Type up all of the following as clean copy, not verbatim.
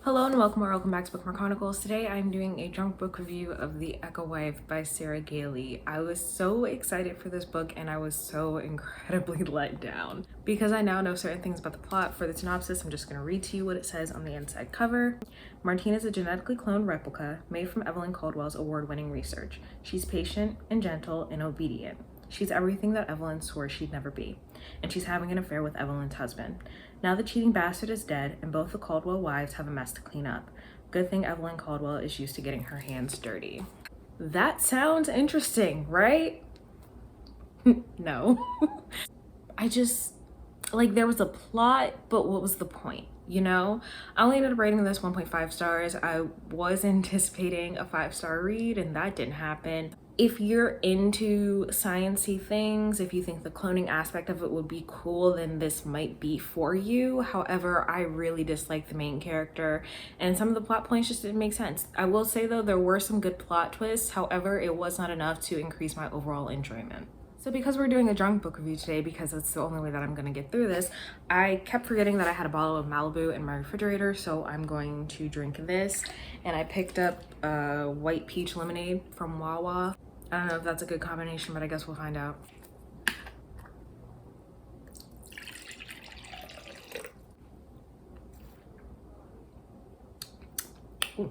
Hello and welcome back to Bookmark Chronicles. Today I'm doing a drunk book review of The Echo Wife by Sarah Gailey. I was so excited for this book and I was so incredibly let down. Because I now know certain things about the plot, for the synopsis I'm just going to read to you what it says on the inside cover. Martine is a genetically cloned replica made from Evelyn Caldwell's award-winning research. She's patient and gentle and obedient. She's everything that Evelyn swore she'd never be, and she's having an affair with Evelyn's husband. Now the cheating bastard is dead, and both the Caldwell wives have a mess to clean up. Good thing Evelyn Caldwell is used to getting her hands dirty. That sounds interesting, right? No. There was a plot, but what was the point? You know, I only ended up rating this 1.5 stars. I was anticipating a 5-star read and that didn't happen. If you're into sciencey things, if you think the cloning aspect of it would be cool, then this might be for you. However, I really dislike the main character and some of the plot points just didn't make sense. I will say though, there were some good plot twists. However, it was not enough to increase my overall enjoyment. So because we're doing a drunk book review today, because that's the only way that I'm gonna get through this, I kept forgetting that I had a bottle of Malibu in my refrigerator, so I'm going to drink this. And I picked up white peach lemonade from Wawa. I don't know if that's a good combination, but I guess we'll find out. Ooh.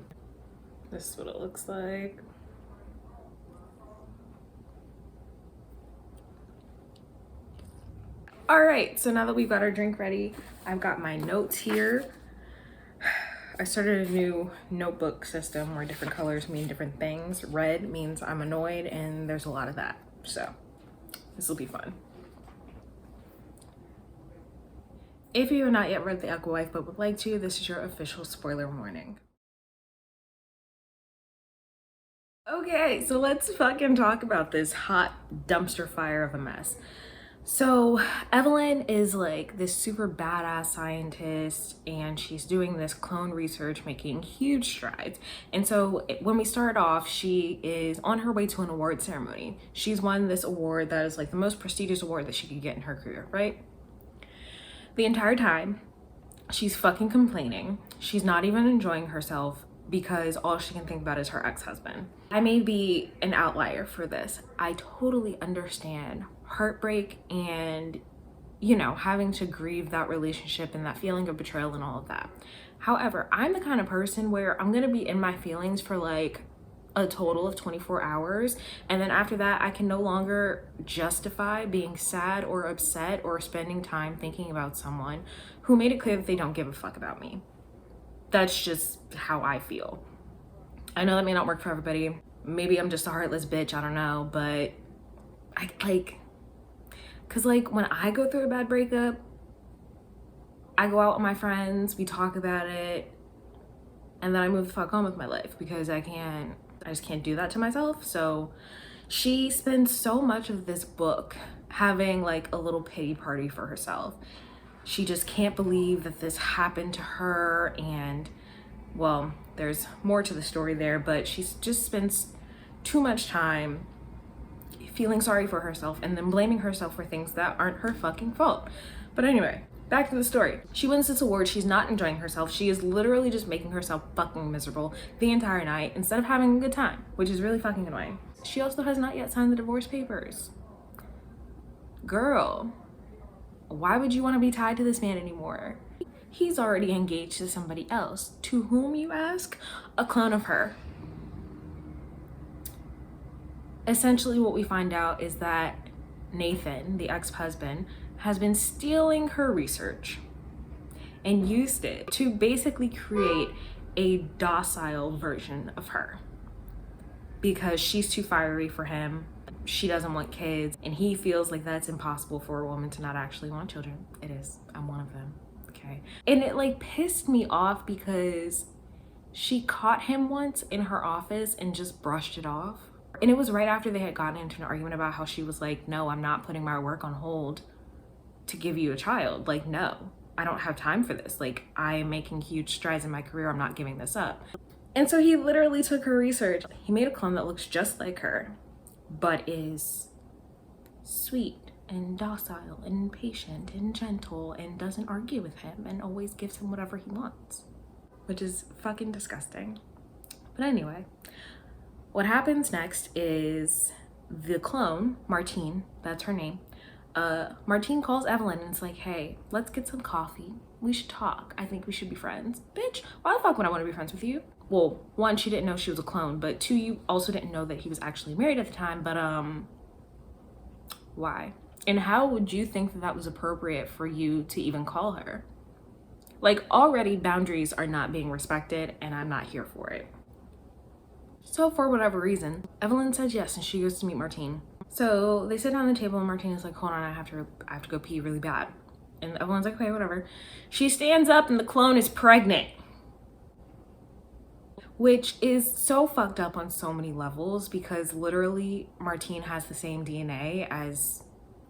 This is what it looks like. All right, so now that we've got our drink ready, I've got my notes here. I started a new notebook system where different colors mean different things. Red means I'm annoyed, and there's a lot of that. So this will be fun. If you have not yet read The Echo Wife but would like to, this is your official spoiler warning. Okay, so let's fucking talk about this hot dumpster fire of a mess. So Evelyn is like this super badass scientist and she's doing this clone research, making huge strides. And so when we start off, she is on her way to an award ceremony. She's won this award that is like the most prestigious award that she could get in her career, right? The entire time, she's fucking complaining. She's not even enjoying herself because all she can think about is her ex-husband. I may be an outlier for this. I totally understand heartbreak and, you know, having to grieve that relationship and that feeling of betrayal and all of that. However, I'm the kind of person where I'm gonna be in my feelings for like a total of 24 hours. And then after that, I can no longer justify being sad or upset or spending time thinking about someone who made it clear that they don't give a fuck about me. That's just how I feel. I know that may not work for everybody. Maybe I'm just a heartless bitch, I don't know, but cause when I go through a bad breakup, I go out with my friends, we talk about it, and then I move the fuck on with my life because I just can't do that to myself. So she spends so much of this book having like a little pity party for herself. She just can't believe that this happened to her, and well, there's more to the story there, but she just spends too much time feeling sorry for herself and then blaming herself for things that aren't her fucking fault. But anyway, back to the story. She wins this award. She's not enjoying herself. She is literally just making herself fucking miserable the entire night instead of having a good time, which is really fucking annoying. She also has not yet signed the divorce papers. Girl, why would you want to be tied to this man anymore? He's already engaged to somebody else. To whom, you ask? A clone of her. Essentially what we find out is that Nathan, the ex-husband, has been stealing her research and used it to basically create a docile version of her because she's too fiery for him. She doesn't want kids, and he feels like that's impossible for a woman to not actually want children. It is. I'm one of them. Okay. And it pissed me off because she caught him once in her office and just brushed it off. And it was right after they had gotten into an argument about how she was like, no, I'm not putting my work on hold to give you a child. Like, no, I don't have time for this. Like, I am making huge strides in my career. I'm not giving this up. And so he literally took her research. He made a clone that looks just like her, but is sweet and docile and patient and gentle and doesn't argue with him and always gives him whatever he wants. which is fucking disgusting. But anyway, what happens next is the clone, Martine, that's her name, Martine calls Evelyn and it's like, hey, let's get some coffee. We should talk. I think we should be friends. Bitch, why the fuck would I want to be friends with you? Well, one, she didn't know she was a clone, but two, you also didn't know that he was actually married at the time, but why? And how would you think that that was appropriate for you to even call her? Like, already boundaries are not being respected and I'm not here for it. So for whatever reason, Evelyn says yes and she goes to meet Martine. So they sit down at the table and Martine is like, hold on, I have to go pee really bad. And Evelyn's like, okay, whatever. She stands up and the clone is pregnant. Which is so fucked up on so many levels because literally Martine has the same DNA as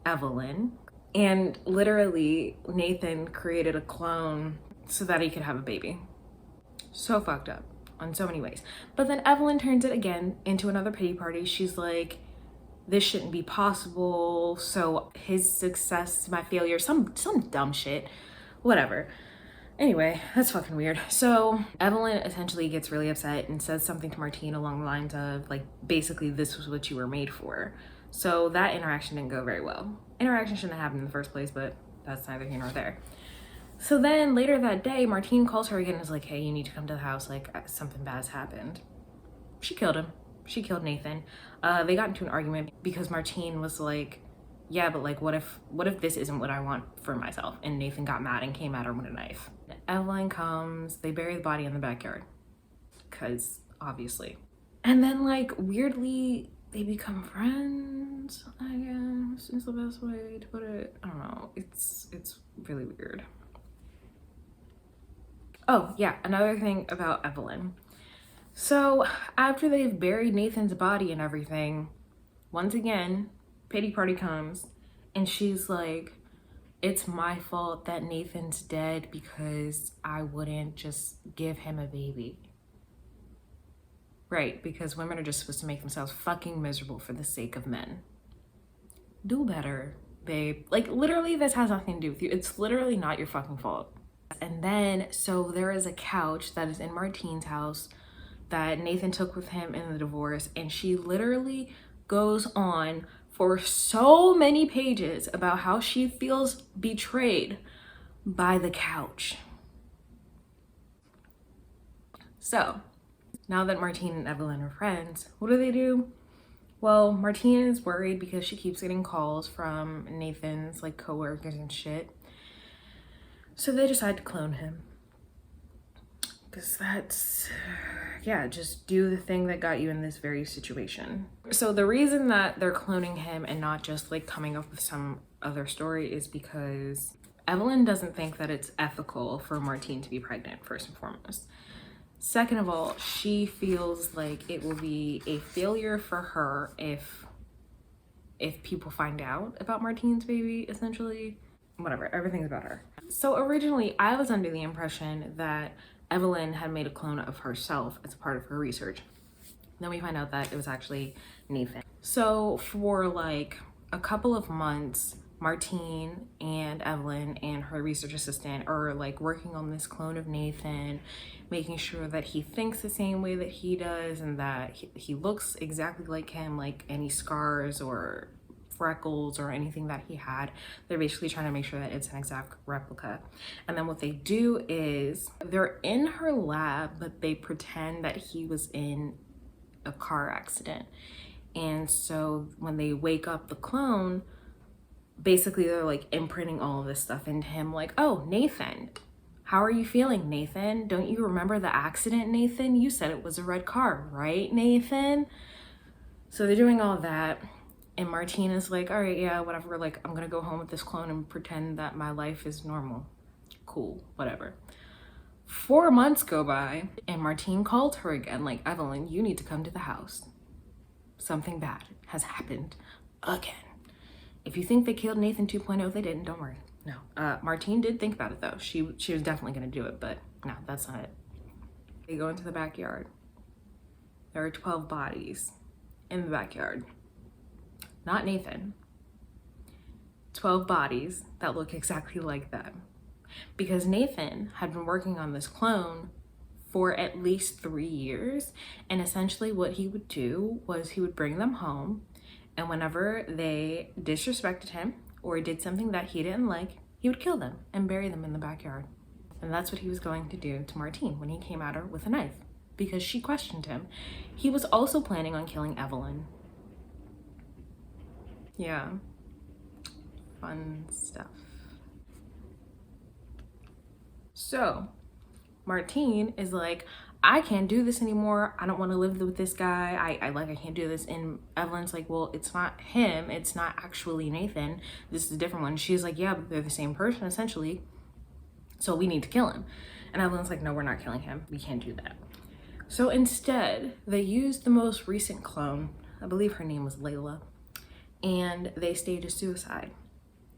Evelyn. And literally Nathan created a clone so that he could have a baby. So fucked up on so many ways. But then Evelyn turns it again into another pity party. She's like, this shouldn't be possible. So his success is my failure. Some dumb shit. Whatever. Anyway, that's fucking weird. So Evelyn essentially gets really upset and says something to Martine along the lines of like, basically this was what you were made for. So that interaction didn't go very well. Interaction shouldn't have happened in the first place, but that's neither here nor there. So then later that day, Martine calls her again and is like, hey, you need to come to the house, like something bad has happened. She killed him. She killed Nathan. They got into an argument because Martine was like, yeah, but like what if this isn't what I want for myself? And Nathan got mad and came at her with a knife. Evelyn comes, they bury the body in the backyard. Cause obviously. And then like weirdly, they become friends, I guess is the best way to put it. I don't know. It's really weird. Oh yeah, another thing about Evelyn. So after they've buried Nathan's body and everything, once again, pity party comes and she's like, it's my fault that Nathan's dead because I wouldn't just give him a baby. Right, because women are just supposed to make themselves fucking miserable for the sake of men. Do better, babe. Like literally this has nothing to do with you. It's literally not your fucking fault. And then, so there is a couch that is in Martine's house that Nathan took with him in the divorce, and she literally goes on for so many pages about how she feels betrayed by the couch. So now that Martine and Evelyn are friends, what do? Well, Martine is worried because she keeps getting calls from Nathan's like coworkers and shit. So they decide to clone him. Because that's, yeah, just do the thing that got you in this very situation. So the reason that they're cloning him and not just like coming up with some other story is because Evelyn doesn't think that it's ethical for Martine to be pregnant, first and foremost. Second of all, she feels like it will be a failure for her if people find out about Martine's baby, essentially. Whatever, everything's about her. So originally, I was under the impression that Evelyn had made a clone of herself as a part of her research. Then we find out that it was actually Nathan. So for like a couple of months, Martine and Evelyn and her research assistant are like working on this clone of Nathan, making sure that he thinks the same way that he does and that he looks exactly like him, like any scars or freckles or anything that he had. They're basically trying to make sure that it's an exact replica. And then what they do is they're in her lab, but they pretend that he was in a car accident. And so when they wake up the clone, basically they're like imprinting all of this stuff into him, like, oh, Nathan, how are you feeling, Nathan? Don't you remember the accident, Nathan? You said it was a red car, right, Nathan? So they're doing all of that. And Martine is like, all right, yeah, whatever. Like, I'm gonna go home with this clone and pretend that my life is normal. Cool, whatever. 4 months go by and Martine called her again, like, Evelyn, you need to come to the house. Something bad has happened again. If you think they killed Nathan 2.0, they didn't, don't worry. No, Martine did think about it though. She was definitely gonna do it, but no, that's not it. They go into the backyard. There are 12 bodies in the backyard. Not Nathan. 12 bodies that look exactly like them. Because Nathan had been working on this clone for at least 3 years. And essentially what he would do was he would bring them home, and whenever they disrespected him or did something that he didn't like, he would kill them and bury them in the backyard. And that's what he was going to do to Martine when he came at her with a knife, because she questioned him. He was also planning on killing Evelyn. Yeah, fun stuff. So Martine is like, I can't do this anymore. I don't want to live with this guy. I can't do this. And Evelyn's like, well, it's not him. It's not actually Nathan. This is a different one. She's like, yeah, but they're the same person essentially. So we need to kill him. And Evelyn's like, no, we're not killing him. We can't do that. So instead, they used the most recent clone. I believe her name was Layla. And they staged a suicide.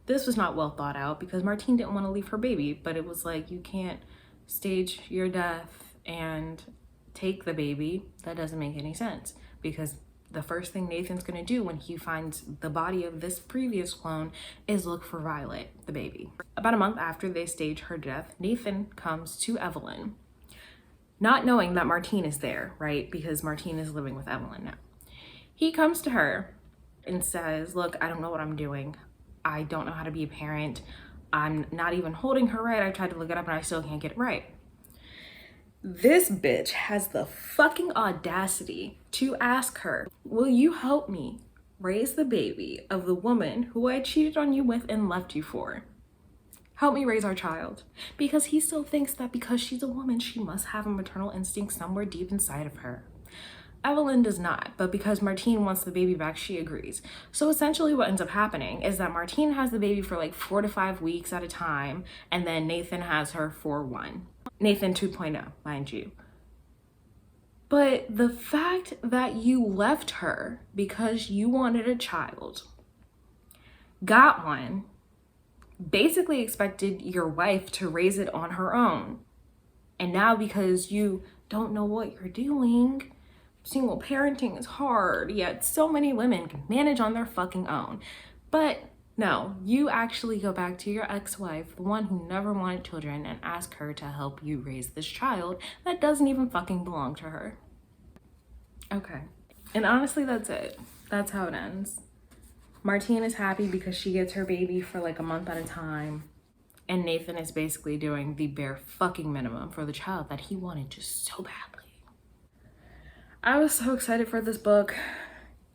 This was not well thought out because Martine didn't want to leave her baby, but it was like, you can't stage your death and take the baby. That doesn't make any sense, because the first thing Nathan's gonna do when he finds the body of this previous clone is look for Violet, the baby. About a month after they stage her death, Nathan comes to Evelyn, not knowing that Martine is there, right? Because Martine is living with Evelyn now. He comes to her and says, look, I don't know what I'm doing. I don't know how to be a parent. I'm not even holding her right. I tried to look it up and I still can't get it right. This bitch has the fucking audacity to ask her, will you help me raise the baby of the woman who I cheated on you with and left you for? Help me raise our child. Because he still thinks that because she's a woman, she must have a maternal instinct somewhere deep inside of her. Evelyn does not, but because Martine wants the baby back, she agrees. So essentially what ends up happening is that Martine has the baby for like 4 to 5 weeks at a time, and then Nathan has her for 1. Nathan 2.0, mind you. But the fact that you left her because you wanted a child, got one, basically expected your wife to raise it on her own, and now because you don't know what you're doing, single parenting is hard, yet so many women can manage on their fucking own. But no, you actually go back to your ex-wife, the one who never wanted children, and ask her to help you raise this child that doesn't even fucking belong to her. Okay. And honestly, that's it. That's how it ends. Martine is happy because she gets her baby for like a month at a time. And Nathan is basically doing the bare fucking minimum for the child that he wanted just so badly. I was so excited for this book,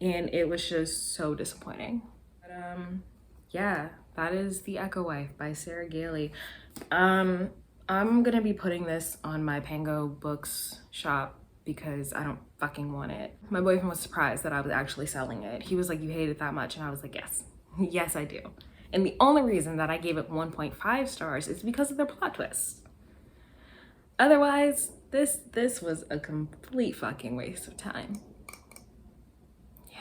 and it was just so disappointing. But yeah, that is The Echo Wife by Sarah Gailey. I'm gonna be putting this on my Pango Books shop because I don't fucking want it. My boyfriend was surprised that I was actually selling it. He was like, you hate it that much? And I was like, yes. Yes, I do. And the only reason that I gave it 1.5 stars is because of their plot twist. Otherwise, this was a complete fucking waste of time. Yeah.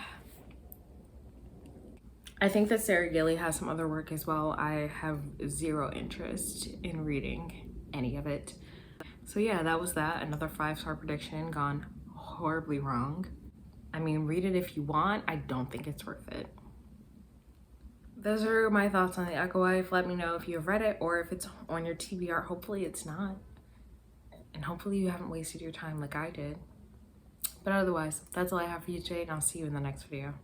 I think that Sarah Gailey has some other work as well. I have zero interest in reading any of it. So yeah, that was that. Another 5-star prediction gone horribly wrong. I mean, read it if you want. I don't think it's worth it. Those are my thoughts on The Echo Wife. Let me know if you have read it or if it's on your TBR. Hopefully it's not. And hopefully you haven't wasted your time like I did. But otherwise, that's all I have for you today, and I'll see you in the next video.